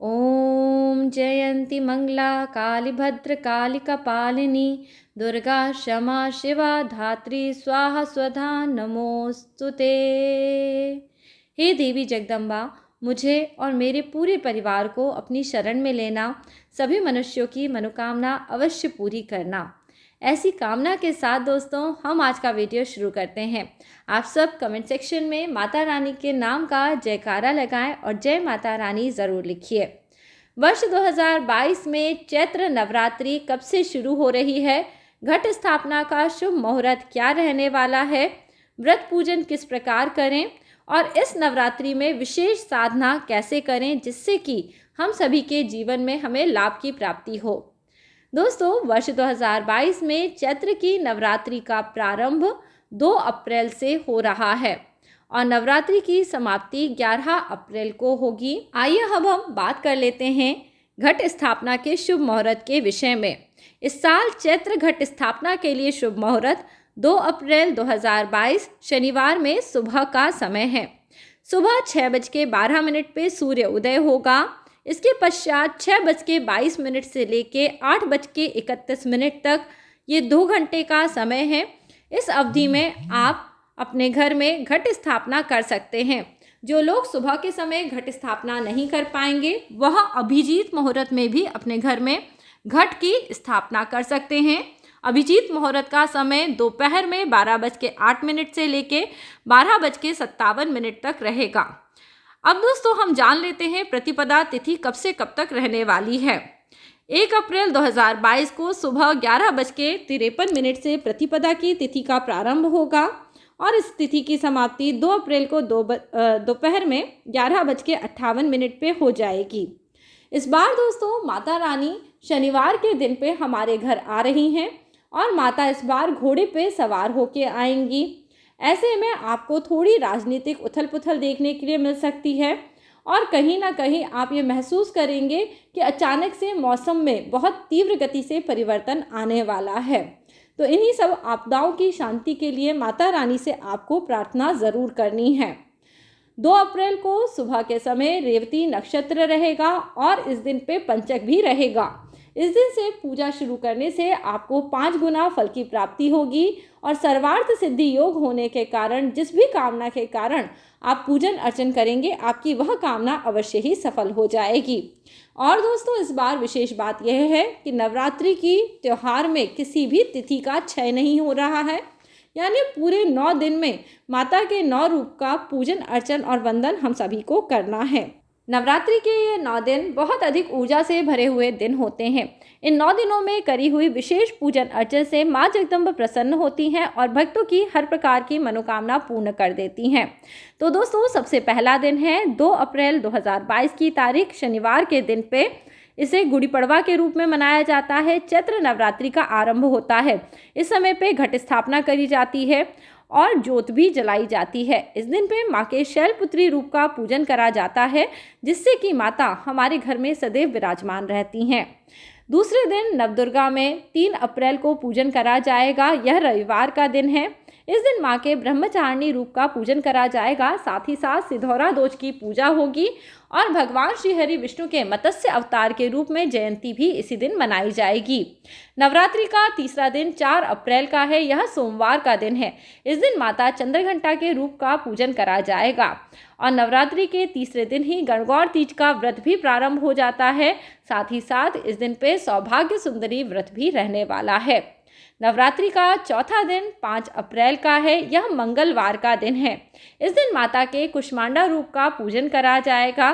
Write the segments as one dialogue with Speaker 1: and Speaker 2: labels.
Speaker 1: ओम जयंती मंगला काली भद्र काली कपालिनी दुर्गा क्षमा शिवा धात्री स्वाहा स्वधा नमोस्तुते। हे देवी जगदम्बा, मुझे और मेरे पूरे परिवार को अपनी शरण में लेना, सभी मनुष्यों की मनोकामना अवश्य पूरी करना। ऐसी कामना के साथ दोस्तों हम आज का वीडियो शुरू करते हैं। आप सब कमेंट सेक्शन में माता रानी के नाम का जयकारा लगाएं और जय माता रानी ज़रूर लिखिए। वर्ष 2022 में चैत्र नवरात्रि कब से शुरू हो रही है, घट स्थापना का शुभ मुहूर्त क्या रहने वाला है, व्रत पूजन किस प्रकार करें और इस नवरात्रि में विशेष साधना कैसे करें जिससे कि हम सभी के जीवन में हमें लाभ की प्राप्ति हो। दोस्तों वर्ष 2022 में चैत्र की नवरात्रि का प्रारंभ 2 अप्रैल से हो रहा है और नवरात्रि की समाप्ति 11 अप्रैल को होगी। आइए अब हम बात कर लेते हैं घट स्थापना के शुभ मुहूर्त के विषय में। इस साल चैत्र घट स्थापना के लिए शुभ मुहूर्त 2 अप्रैल 2022 शनिवार में सुबह का समय है। सुबह 6:12 पे सूर्य उदय होगा। इसके पश्चात 6:22 से लेके 8:31 तक ये 2 घंटे का समय है। इस अवधि में आप अपने घर में घट स्थापना कर सकते हैं। जो लोग सुबह के समय घट स्थापना नहीं कर पाएंगे वह अभिजीत मुहूर्त में भी अपने घर में घट की स्थापना कर सकते हैं। अभिजीत मुहूर्त का समय दोपहर में 12:08 से लेके 12:57 तक रहेगा। अब दोस्तों हम जान लेते हैं प्रतिपदा तिथि कब से कब तक रहने वाली है। 1 अप्रैल 2022 को सुबह 11:53 से प्रतिपदा की तिथि का प्रारंभ होगा और इस तिथि की समाप्ति 2 अप्रैल को दोपहर में 11:58 पे हो जाएगी। इस बार दोस्तों माता रानी शनिवार के दिन पे हमारे घर आ रही हैं और माता इस बार घोड़े पे सवार होके आएंगी। ऐसे में आपको थोड़ी राजनीतिक उथल पुथल देखने के लिए मिल सकती है और कहीं ना कहीं आप ये महसूस करेंगे कि अचानक से मौसम में बहुत तीव्र गति से परिवर्तन आने वाला है। तो इन्हीं सब आपदाओं की शांति के लिए माता रानी से आपको प्रार्थना ज़रूर करनी है। 2 अप्रैल को सुबह के समय रेवती नक्षत्र रहेगा और इस दिन पे पंचक भी रहेगा। इस दिन से पूजा शुरू करने से आपको 5 गुना फल की प्राप्ति होगी और सर्वार्थ सिद्धि योग होने के कारण जिस भी कामना के कारण आप पूजन अर्चन करेंगे आपकी वह कामना अवश्य ही सफल हो जाएगी। और दोस्तों इस बार विशेष बात यह है कि नवरात्रि की त्यौहार में किसी भी तिथि का क्षय नहीं हो रहा है, यानी पूरे 9 दिन में माता के 9 रूप का पूजन अर्चन और वंदन हम सभी को करना है। नवरात्रि के ये 9 दिन बहुत अधिक ऊर्जा से भरे हुए दिन होते हैं। इन 9 दिनों में करी हुई विशेष पूजन अर्चन से माँ जगदम्बा प्रसन्न होती हैं और भक्तों की हर प्रकार की मनोकामना पूर्ण कर देती हैं। तो दोस्तों सबसे पहला दिन है 2 अप्रैल 2022 की तारीख शनिवार के दिन पे इसे गुड़ी पड़वा के रूप में मनाया जाता है। चैत्र नवरात्रि का आरंभ होता है। इस समय पे घट स्थापना करी जाती है और ज्योत भी जलाई जाती है। इस दिन पे माँ के शैलपुत्री रूप का पूजन करा जाता है जिससे कि माता हमारे घर में सदैव विराजमान रहती हैं। दूसरे दिन नवदुर्गा में 3 अप्रैल को पूजन करा जाएगा। यह रविवार का दिन है। इस दिन माँ के ब्रह्मचारिणी रूप का पूजन करा जाएगा। साथ ही साथ सिधौरा दोष की पूजा होगी और भगवान श्री हरि विष्णु के मत्स्य अवतार के रूप में जयंती भी इसी दिन मनाई जाएगी। नवरात्रि का तीसरा दिन 4 अप्रैल का है। यह सोमवार का दिन है। इस दिन माता चंद्रघंटा के रूप का पूजन करा जाएगा और नवरात्रि के तीसरे दिन ही गणगौर तीज का व्रत भी प्रारंभ हो जाता है। साथ ही साथ इस दिन पे सौभाग्य सुंदरी व्रत भी रहने वाला है। नवरात्रि का चौथा दिन 5 अप्रैल का है। यह मंगलवार का दिन है। इस दिन माता के कुष्मांडा रूप का पूजन करा जाएगा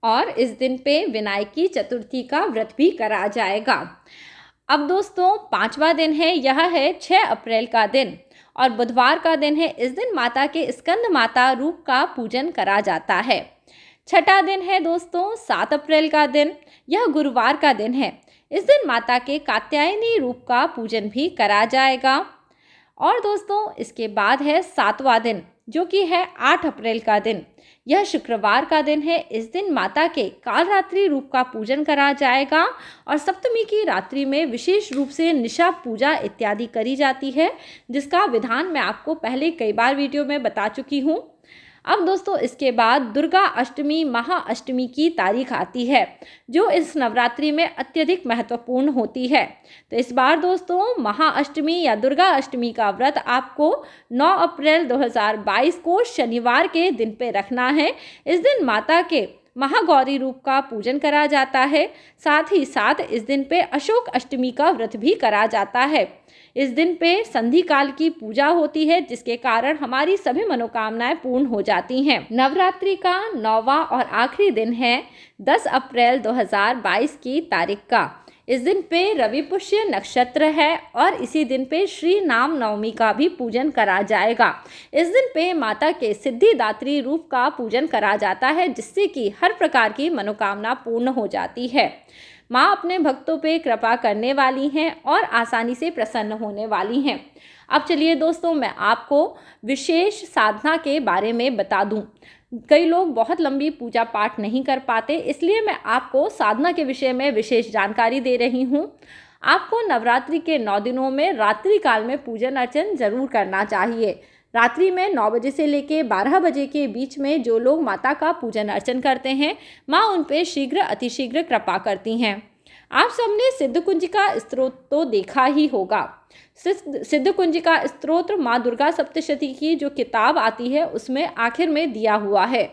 Speaker 1: और इस दिन पे विनायकी चतुर्थी का व्रत भी करा जाएगा। अब दोस्तों 5वां दिन है। यह है 6 अप्रैल का दिन और बुधवार का दिन है। इस दिन माता के स्कंद माता रूप का पूजन करा जाता है। छठा दिन है दोस्तों 7 अप्रैल का दिन। यह गुरुवार का दिन है। इस दिन माता के कात्यायनी रूप का पूजन भी करा जाएगा। और दोस्तों इसके बाद है 7वां दिन जो कि है 8 अप्रैल का दिन। यह शुक्रवार का दिन है। इस दिन माता के कालरात्रि रूप का पूजन करा जाएगा और सप्तमी की रात्रि में विशेष रूप से निशा पूजा इत्यादि करी जाती है जिसका विधान मैं आपको पहले कई बार वीडियो में बता चुकी हूँ। अब दोस्तों इसके बाद दुर्गा अष्टमी महाअष्टमी की तारीख आती है, जो इस नवरात्रि में अत्यधिक महत्वपूर्ण होती है। तो इस बार दोस्तों महाअष्टमी या दुर्गा अष्टमी का व्रत आपको 9 अप्रैल 2022 को शनिवार के दिन पे रखना है। इस दिन माता के महागौरी रूप का पूजन करा जाता है। साथ ही साथ इस दिन पे अशोक अष्टमी का व्रत भी करा जाता है। इस दिन पे संधि काल की पूजा होती है, जिसके कारण हमारी सभी मनोकामनाएं पूर्ण हो जाती हैं। नवरात्रि का 9वां और आखिरी दिन है 10 अप्रैल 2022 की तारीख का। इस दिन पे रवि पुष्य नक्षत्र है और इसी दिन पे श्री नाम नवमी का भी पूजन करा जाएगा। इस दिन पे माता के सिद्धिदात्री रूप का पूजन करा जाता है, जिससे कि हर प्रकार की मनोकामना पूर्ण हो जाती है। माँ अपने भक्तों पे कृपा करने वाली हैं और आसानी से प्रसन्न होने वाली हैं। अब चलिए दोस्तों, मैं आपको विशेष साधना के बारे में बता दूं। कई लोग बहुत लंबी पूजा पाठ नहीं कर पाते, इसलिए मैं आपको साधना के विषय में विशेष जानकारी दे रही हूं। आपको नवरात्रि के 9 दिनों में रात्रि काल में पूजन अर्चन जरूर करना चाहिए। रात्रि में 9 बजे से लेकर 12 बजे के बीच में जो लोग माता का पूजन अर्चन करते हैं, माँ उन पे शीघ्र अतिशीघ्र कृपा करती हैं। आप सबने सिद्ध कुंजिका स्तोत्र तो देखा ही होगा। सिद्ध कुंजिका स्तोत्र माँ दुर्गा सप्तशती की जो किताब आती है, उसमें आखिर में दिया हुआ है।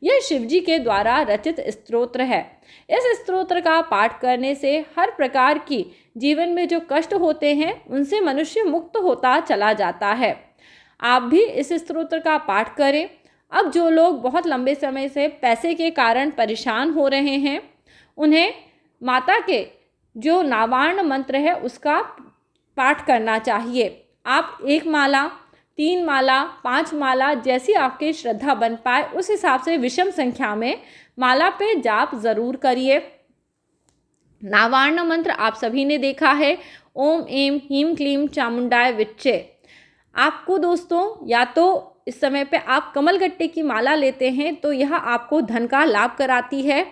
Speaker 1: यह शिवजी के द्वारा रचित स्तोत्र है। इस स्तोत्र का पाठ करने से हर प्रकार की जीवन में जो कष्ट होते हैं, उनसे मनुष्य मुक्त होता चला जाता है। आप भी इस स्तोत्र का पाठ करें। अब जो लोग बहुत लंबे समय से पैसे के कारण परेशान हो रहे हैं, उन्हें माता के जो नावार्ण मंत्र है उसका पाठ करना चाहिए। आप 1 माला, 3 माला, 5 माला, जैसी आपकी श्रद्धा बन पाए उस हिसाब से विषम संख्या में माला पे जाप जरूर करिए। नावार्ण मंत्र आप सभी ने देखा है, ओम एम ह्रीं क्लीं चामुंडाय विच्चे। आपको दोस्तों या तो इस समय पे आप कमलगट्टे की माला लेते हैं तो यह आपको धन का लाभ कराती है।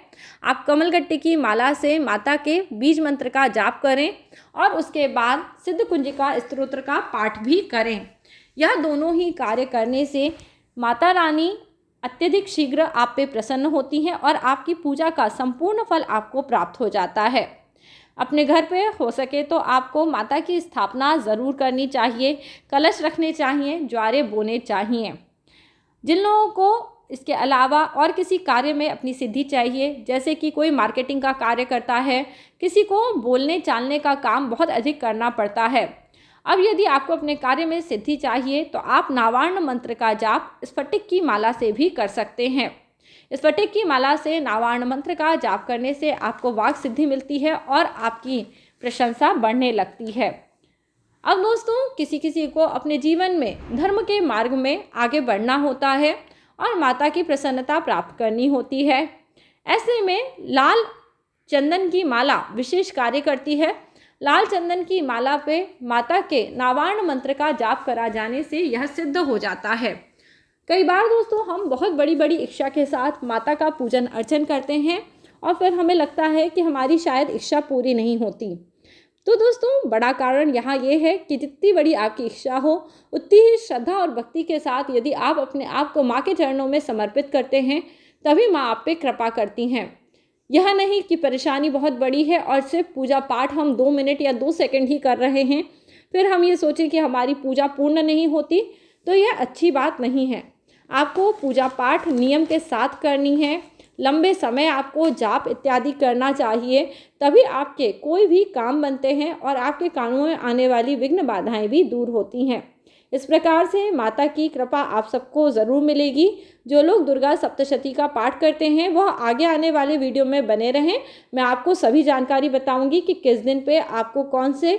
Speaker 1: आप कमलगट्टे की माला से माता के बीज मंत्र का जाप करें और उसके बाद सिद्ध कुंजिका स्तोत्र का पाठ भी करें। यह दोनों ही कार्य करने से माता रानी अत्यधिक शीघ्र आप पे प्रसन्न होती हैं और आपकी पूजा का संपूर्ण फल आपको प्राप्त हो जाता है। अपने घर पे हो सके तो आपको माता की स्थापना ज़रूर करनी चाहिए, कलश रखने चाहिए, ज्वारे बोने चाहिए। जिन लोगों को इसके अलावा और किसी कार्य में अपनी सिद्धि चाहिए, जैसे कि कोई मार्केटिंग का कार्य करता है, किसी को बोलने चालने का काम बहुत अधिक करना पड़ता है। अब यदि आपको अपने कार्य में सिद्धि चाहिए तो आप नावार्ण मंत्र का जाप स्फटिक की माला से भी कर सकते हैं। स्फटिक की माला से नावार्ण मंत्र का जाप करने से आपको वाक सिद्धि मिलती है और आपकी प्रशंसा बढ़ने लगती है। अब दोस्तों, किसी किसी को अपने जीवन में धर्म के मार्ग में आगे बढ़ना होता है और माता की प्रसन्नता प्राप्त करनी होती है। ऐसे में लाल चंदन की माला विशेष कार्य करती है। लाल चंदन की माला पे माता के नावार्ण मंत्र का जाप करा जाने से यह सिद्ध हो जाता है। कई बार दोस्तों हम बहुत बड़ी बड़ी इच्छा के साथ माता का पूजन अर्चन करते हैं और फिर हमें लगता है कि हमारी शायद इच्छा पूरी नहीं होती। तो दोस्तों, बड़ा कारण यहाँ ये है कि जितनी बड़ी आपकी इच्छा हो, उतनी ही श्रद्धा और भक्ति के साथ यदि आप अपने आप को माँ के चरणों में समर्पित करते हैं, तभी माँ आप पे कृपा करती हैं। यह नहीं कि परेशानी बहुत बड़ी है और सिर्फ पूजा पाठ हम 2 मिनट या 2 सेकंड ही कर रहे हैं, फिर हम ये सोचें कि हमारी पूजा पूर्ण नहीं होती, तो यह अच्छी बात नहीं है। आपको पूजा पाठ नियम के साथ करनी है। लंबे समय आपको जाप इत्यादि करना चाहिए, तभी आपके कोई भी काम बनते हैं और आपके कामों में आने वाली विघ्न बाधाएं भी दूर होती हैं। इस प्रकार से माता की कृपा आप सबको ज़रूर मिलेगी। जो लोग दुर्गा सप्तशती का पाठ करते हैं वह आगे आने वाले वीडियो में बने रहें। मैं आपको सभी जानकारी बताऊंगी कि किस दिन पे आपको कौन से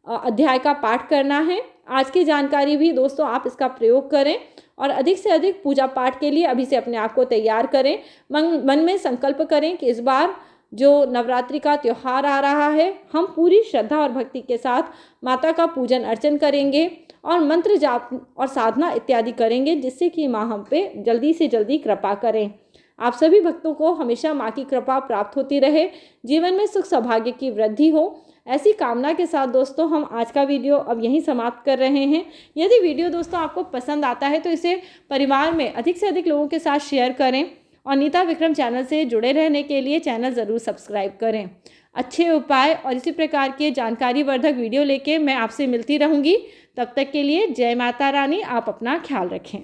Speaker 1: अध्याय का पाठ करना है। आज की जानकारी भी दोस्तों आप इसका प्रयोग करें और अधिक से अधिक पूजा पाठ के लिए अभी से अपने आप को तैयार करें। मन में संकल्प करें कि इस बार जो नवरात्रि का त्यौहार आ रहा है, हम पूरी श्रद्धा और भक्ति के साथ माता का पूजन अर्चन करेंगे और मंत्र जाप और साधना इत्यादि करेंगे, जिससे कि माँ हम पे जल्दी से जल्दी कृपा करें। आप सभी भक्तों को हमेशा माँ की कृपा प्राप्त होती रहे, जीवन में सुख सौभाग्य की वृद्धि हो, ऐसी कामना के साथ दोस्तों हम आज का वीडियो अब यहीं समाप्त कर रहे हैं। यदि वीडियो दोस्तों आपको पसंद आता है तो इसे परिवार में अधिक से अधिक लोगों के साथ शेयर करें और नीता विक्रम चैनल से जुड़े रहने के लिए चैनल ज़रूर सब्सक्राइब करें। अच्छे उपाय और इसी प्रकार के जानकारी वर्धक वीडियो लेके मैं आपसे मिलती रहूँगी। तब तक के लिए जय माता रानी। आप अपना ख्याल रखें।